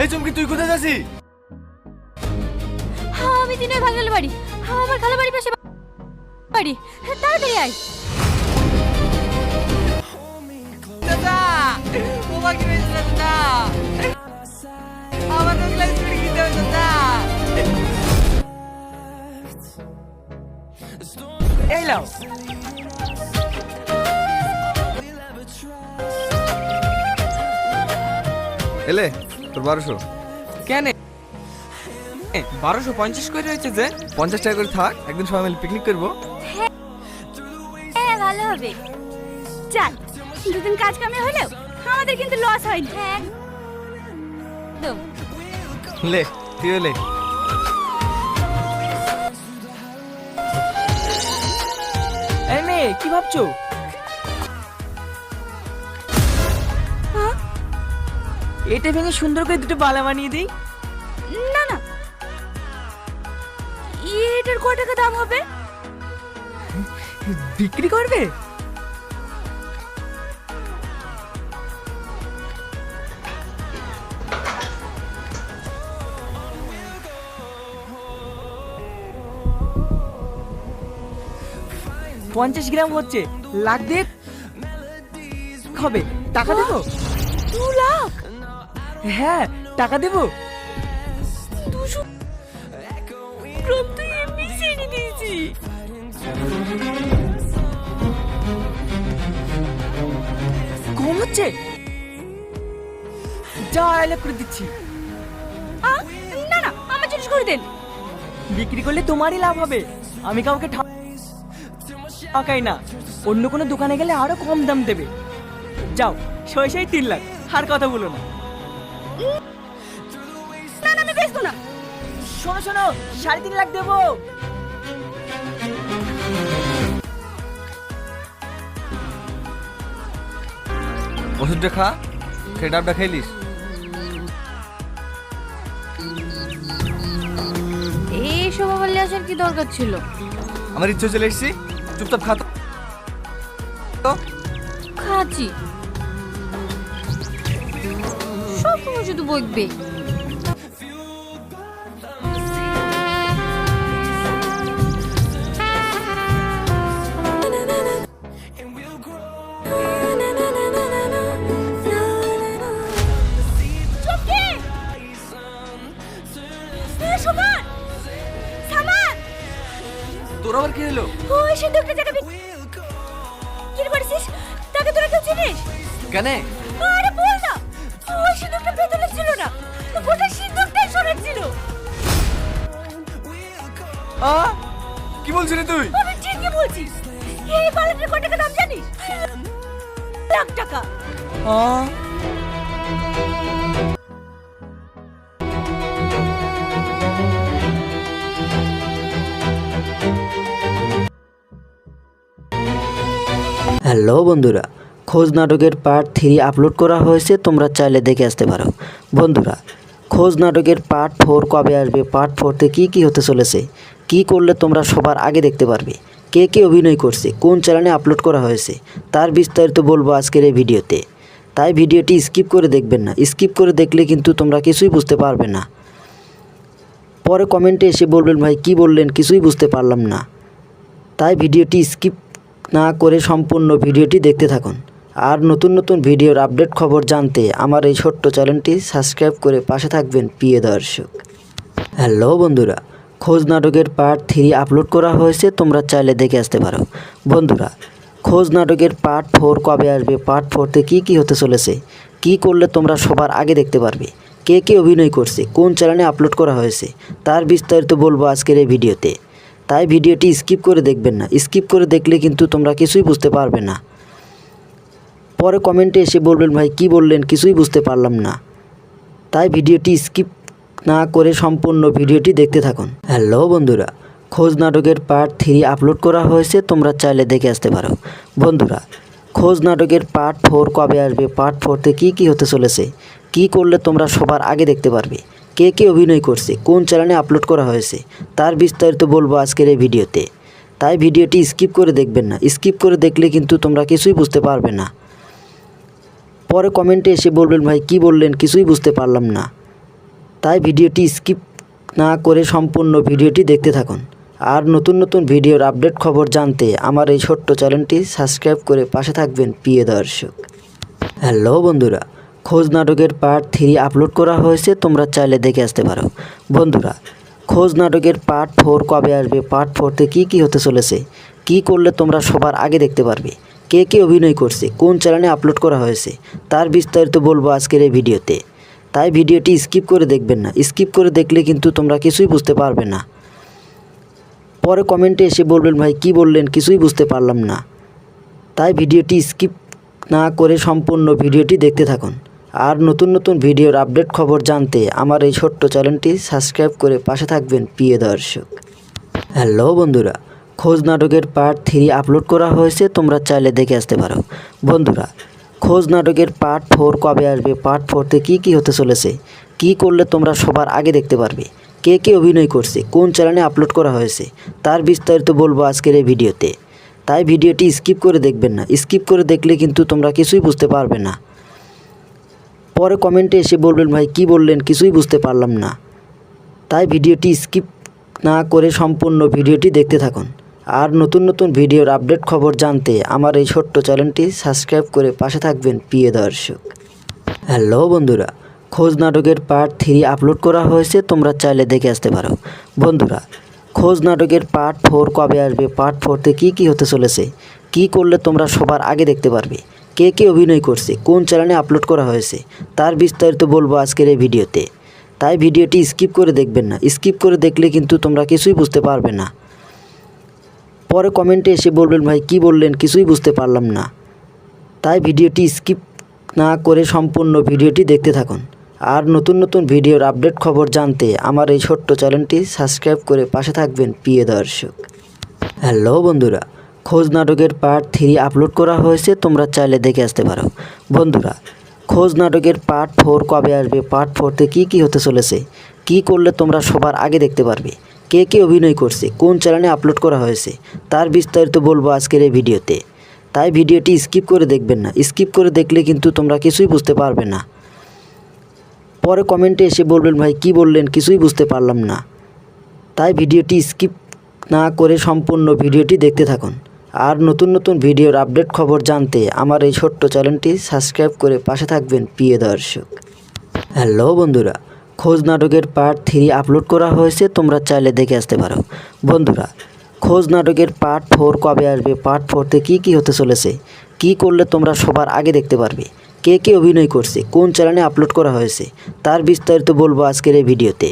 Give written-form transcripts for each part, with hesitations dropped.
এই চুমকি তুই কোথায় যাচ্ছিস? আমি দিনের ভাঙাল বাড়ি, আমার খালা বাড়ি পাশে বাড়ি, তাড়াতাড়ি আয়। দাদা তোমাকে বেশ দাদা আমার তো ক্লাস করে দিতে হবে দাদা। এই লাও এলে তোর 1200। কেন 1250 করে রয়েছে যে? 50 টাকা করে থাক, একদিন সবাই মিলে পিকনিক করবো। হ্যাঁ ভালো হবে, চল। দুদিন কাজ কামে হলেও আমাদের কিন্তু লস হয়নি। হ্যাঁ একদম। লে তুই লে। এই মেয়ে কি ভাবছো? এটা ভেঙে সুন্দর করে দুটো বালা বানিয়ে দিই। না না, এটার কত টাকা দাম হবে? বিক্রি করবে? $50 গ্রাম হচ্ছে, লাখ দেখ হবে। টাকা দেবো? 2 লাখ? হ্যাঁ টাকা দেবো। 200 গ্রাম তো এমনি ছেড়ে দিয়েছি। কম হচ্ছে, যা এলাক করে দিচ্ছি। না না, আমার জিনিস করে দেন। বিক্রি করলে তোমারই লাভ হবে, আমি কাউকে ঠকাই না। অন্য কোনো দোকানে গেলে আরো কম দাম দেবে। যাও, সই 3 লাখ, আর কথা বলো না। না না, আমি বেচবো না। শোনো 3.5 লাখ দেবো। ওষুধটা খা, খেয়ে ডাবটা খাইলিস। এইসব বললে আসার কি দরকার ছিল? আমার ইচ্ছে চলে এসেছি, চুপচাপ খা তো। খাচ্ছি, সব সময় শুধু বকবে। তোর আবার কি হলো? ওই সিন্ধুকটা জায়গা কি করেছিস? তাকে তোরা কেউ চিনিস? কেন? আরে বল না, ওই সিন্ধুকটা ভেতরে ছিল না, গোটা সিন্ধুকটাই সরে ছিল। কি বলছিস রে তুই? আমি ঠিকই বলছি। এই বালাটার কত টাকা দাম জানিস? লাখ টাকা। হ্যালো বন্ধুরা, খোঁজ নাটকের পার্ট 3 আপলোড করা হয়েছে, তোমরা চাইলে দেখে আসতে পারো। বন্ধুরা, খোঁজ নাটকের পার্ট 4 কবে আসবে, পার্ট 4তে কী হতে চলেছে, কি করলে তোমরা সবার আগে দেখতে পারবে, কে অভিনয় করছে, কোন চ্যানেলে আপলোড করা হয়েছে, তার বিস্তারিত বলবো আজকের এই ভিডিওতে। তাই ভিডিওটি স্কিপ করে দেখবেন না, স্কিপ করে দেখলে কিন্তু তোমরা কিছুই বুঝতে পারবে না। পরে কমেন্টে এসে বলবেন ভাই কি বললেন, কিছুই বুঝতে পারলাম না। তাই ভিডিওটি স্কিপ না করে সম্পূর্ণ ভিডিওটি দেখতে থাকুন। আর নতুন ভিডিওর আপডেট খবর জানতে আমার এই ছোট্ট চ্যানেলটি সাবস্ক্রাইব করে পাশে থাকবেন প্রিয় দর্শক। হ্যালো বন্ধুরা, খোঁজ নাটকের পার্ট 3 আপলোড করা হয়েছে, তোমরা চাইলে দেখে আসতে পারো। বন্ধুরা, খোঁজ নাটকের পার্ট 4 কবে আসবে, পার্ট 4তে কী হতে চলেছে, কি করলে তোমরা সবার আগে দেখতে পারবে, কে অভিনয় করছে, কোন চ্যানেলে আপলোড করা হয়েছে, তার বিস্তারিত বলবো আজকের এই ভিডিওতে। তাই ভিডিওটি স্কিপ করে দেখবেন না, স্কিপ করে দেখলে কিন্তু তোমরা কিছুই বুঝতে পারবে না। পরে কমেন্টে এসে বলবেন ভাই কি বললেন, কিছুই বুঝতে পারলাম না। তাই ভিডিওটি স্কিপ না করে সম্পূর্ণ ভিডিওটি দেখতে থাকুন। হ্যালো বন্ধুরা, খোঁজ নাটকের পার্ট 3 আপলোড করা হয়েছে, তোমরা চাইলে দেখে আসতে পারো। বন্ধুরা, খোঁজ নাটকের পার্ট 4 কবে আসবে, পার্ট 4তে কী হতে চলেছে, কি করলে তোমরা সবার আগে দেখতে পারবে, কে অভিনয় করছে, কোন চ্যানেলে আপলোড করা হয়েছে, তার বিস্তারিত বলবো আজকের এই ভিডিওতে। তাই ভিডিওটি স্কিপ করে দেখবেন না, স্কিপ করে দেখলে কিন্তু তোমরা কিছুই বুঝতে পারবে না। পরে কমেন্টে এসে বলবেন ভাই কি বললেন, কিছুই বুঝতে পারলাম না। তাই ভিডিওটি স্কিপ না করে সম্পূর্ণ ভিডিওটি দেখতে থাকুন। আর নতুন নতুন ভিডিওর আপডেট খবর জানতে আমার এই ছোট্ট চ্যানেলটি সাবস্ক্রাইব করে পাশে থাকবেন প্রিয় দর্শক। হ্যালো বন্ধুরা, খোঁজ নাটকের পার্ট 3 আপলোড করা হয়েছে, তোমরা চাইলে দেখে আসতে পারো। বন্ধুরা, খোঁজ নাটকের পার্ট 4 কবে আসবে, পার্ট 4তে কী হতে চলেছে, কি করলে তোমরা সবার আগে দেখতে পারবে, কে কে অভিনয় করছে, কোন চ্যানেলে আপলোড করা হয়েছে, তার বিস্তারিত বলবো আজকের এই ভিডিওতে। তাই ভিডিওটি স্কিপ করে দেখবেন না। স্কিপ করে দেখলে কিন্তু তোমরা কিছুই বুঝতে পারবে না। পরে কমেন্টে এসে বলবেন ভাই কি বললেন, কিছুই বুঝতে পারলাম না। তাই ভিডিওটি স্কিপ না করে সম্পূর্ণ ভিডিওটি দেখতে থাকুন। আর নতুন নতুন ভিডিওর আপডেট খবর জানতে আমার এই ছোট্ট চ্যানেলটি সাবস্ক্রাইব করে পাশে থাকবেন প্রিয় দর্শক। হ্যালো বন্ধুরা, খোঁজ নাটকের পার্ট 3 আপলোড করা হয়েছে, তোমরা চাইলে দেখে আসতে পারো। বন্ধুরা, খোঁজ নাটকের পার্ট 4 কবে আসবে, পার্ট 4তে কী হতে চলেছে, কি করলে তোমরা সবার আগে দেখতে পারবে, কে কে অভিনয় করছে, কোন চ্যানেলে আপলোড করা হয়েছে, তার বিস্তারিত বলবো আজকের এই ভিডিওতে। তাই ভিডিওটি স্কিপ করে দেখবেন না। স্কিপ করে দেখলে কিন্তু তোমরা কিছুই বুঝতে পারবে না। পরে কমেন্টে এসে বলবেন ভাই কি বললেন, কিছুই বুঝতে পারলাম না। তাই ভিডিওটি স্কিপ না করে সম্পূর্ণ ভিডিওটি দেখতে থাকুন। আর নতুন নতুন ভিডিওর আপডেট খবর জানতে আমার এই ছোট্ট চ্যানেলটি সাবস্ক্রাইব করে পাশে থাকবেন প্রিয় দর্শক। হ্যালো বন্ধুরা, খোঁজ নাটকের পার্ট 3 আপলোড করা হয়েছে, তোমরা চাইলে দেখে আসতে পারো। বন্ধুরা, খোঁজ নাটকের পার্ট 4 কবে আসবে, পার্ট 4তে কী হতে চলেছে, কি করলে তোমরা সবার আগে দেখতে পারবে, কে কে অভিনয় করছে, কোন চ্যানেলে আপলোড করা হয়েছে, তার বিস্তারিত বলবো আজকের এই ভিডিওতে। তাই ভিডিওটি স্কিপ করে দেখবেন না। স্কিপ করে দেখলে কিন্তু তোমরা কিছুই বুঝতে পারবে না। পরে কমেন্টে এসে বলবেন ভাই কি বললেন, কিছুই বুঝতে পারলাম না। তাই ভিডিওটি স্কিপ না করে সম্পূর্ণ ভিডিওটি দেখতে থাকুন। আর নতুন নতুন ভিডিওর আপডেট খবর জানতে আমার এই ছোট্ট চ্যানেলটি সাবস্ক্রাইব করে পাশে থাকবেন প্রিয় দর্শক। হ্যালো বন্ধুরা, খোঁজ নাটকের পার্ট 3 আপলোড করা হয়েছে, তোমরা চাইলে দেখে আসতে পারো। বন্ধুরা, খোঁজ নাটকের পার্ট 4 কবে আসবে, পার্ট 4তে কী হতে চলেছে, কি করলে তোমরা সবার আগে দেখতে পারবে, কে কে অভিনয় করছে, কোন চ্যানেলে আপলোড করা হয়েছে, তার বিস্তারিত বলবো আজকের এই ভিডিওতে। তাই ভিডিওটি স্কিপ করে দেখবেন না। স্কিপ করে দেখলে কিন্তু তোমরা কিছুই বুঝতে পারবে না। পরে কমেন্টে এসে বলবেন ভাই কি বললেন, কিছুই বুঝতে পারলাম না। তাই ভিডিওটি স্কিপ না করে সম্পূর্ণ ভিডিওটি দেখতে থাকুন। আর নতুন নতুন ভিডিওর আপডেট খবর জানতে আমার এই ছোট্ট চ্যানেলটি সাবস্ক্রাইব করে পাশে থাকবেন প্রিয় দর্শক। হ্যালো বন্ধুরা, খোঁজ নাটকের পার্ট 3 আপলোড করা হয়েছে, তোমরা চাইলে দেখে আসতে পারো। বন্ধুরা, খোঁজ নাটকের পার্ট 4 কবে আসবে, পার্ট 4তে কী হতে চলেছে, কি করলে তোমরা সবার আগে দেখতে পারবে, কে কে অভিনয় করছে, কোন চ্যানেলে আপলোড করা হয়েছে, তার বিস্তারিত বলবো আজকের এই ভিডিওতে।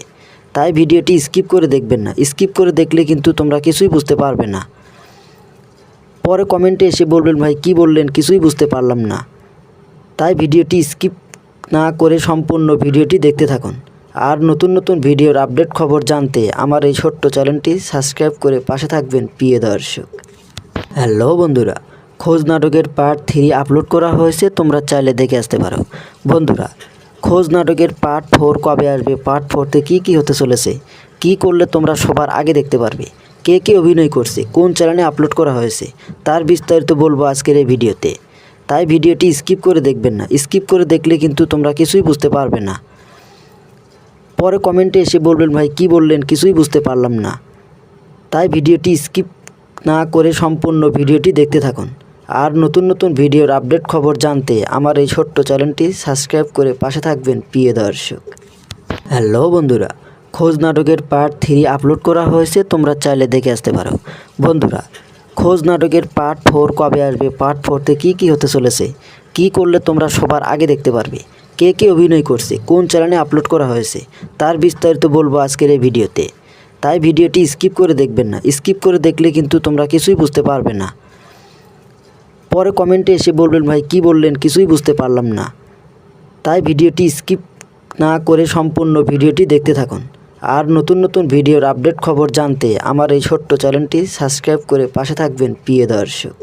তাই ভিডিওটি স্কিপ করে দেখবেন না। স্কিপ করে দেখলে কিন্তু তোমরা কিছুই বুঝতে পারবে না। পরে কমেন্টে এসে বলবেন ভাই কি বললেন, কিছুই বুঝতে পারলাম না। তাই ভিডিওটি স্কিপ না করে সম্পূর্ণ ভিডিওটি দেখতে থাকুন। আর নতুন নতুন ভিডিওর আপডেট খবর জানতে আমার এই ছোট্ট চ্যানেলটি সাবস্ক্রাইব করে পাশে থাকবেন প্রিয় দর্শক। হ্যালো বন্ধুরা, খোঁজ নাটকের পার্ট 3 আপলোড করা হয়েছে, তোমরা চাইলে দেখে আসতে পারো। বন্ধুরা, খোঁজ নাটকের পার্ট 4 কবে আসবে, পার্ট 4তে কী হতে চলেছে, কি করলে তোমরা সবার আগে দেখতে পারবে, কে কে অভিনয় করছে, কোন চ্যানেলে আপলোড করা হয়েছে, তার বিস্তারিত বলবো আজকের এই ভিডিওতে। তাই ভিডিওটি স্কিপ করে দেখবেন না। স্কিপ করে দেখলে কিন্তু তোমরা কিছুই বুঝতে পারবে না। পরে কমেন্টে এসে বলবেন ভাই কি বললেন, কিছুই বুঝতে পারলাম না। তাই ভিডিওটি স্কিপ না করে সম্পূর্ণ ভিডিওটি দেখতে থাকুন। আর নতুন নতুন ভিডিওর আপডেট খবর জানতে আমার এই ছোট্ট চ্যানেলটি সাবস্ক্রাইব করে পাশে থাকবেন প্রিয় দর্শক। হ্যালো বন্ধুরা, খোঁজ নাটকের পার্ট 3 আপলোড করা হয়েছে, তোমরা চাইলে দেখে আসতে পারো। বন্ধুরা, খোঁজ নাটকের পার্ট 4 কবে আসবে, পার্ট 4তে কী হতে চলেছে, কি করলে তোমরা সবার আগে দেখতে পারবে, কে কে অভিনয় করছে, কোন চ্যানেলে আপলোড করা হয়েছে, তার বিস্তারিত বলবো আজকের এই ভিডিওতে। তাই ভিডিওটি স্কিপ করে দেখবেন না। স্কিপ করে দেখলে কিন্তু তোমরা কিছুই বুঝতে পারবে না। পরে কমেন্টে এসে বলবেন ভাই কি বললেন, কিছুই বুঝতে পারলাম না। তাই ভিডিওটি স্কিপ না করে সম্পূর্ণ ভিডিওটি দেখতে থাকুন। আর নতুন নতুন ভিডিওর আপডেট খবর জানতে আমার এই ছোট্ট চ্যানেলটি সাবস্ক্রাইব করে পাশে থাকবেন প্রিয় দর্শক।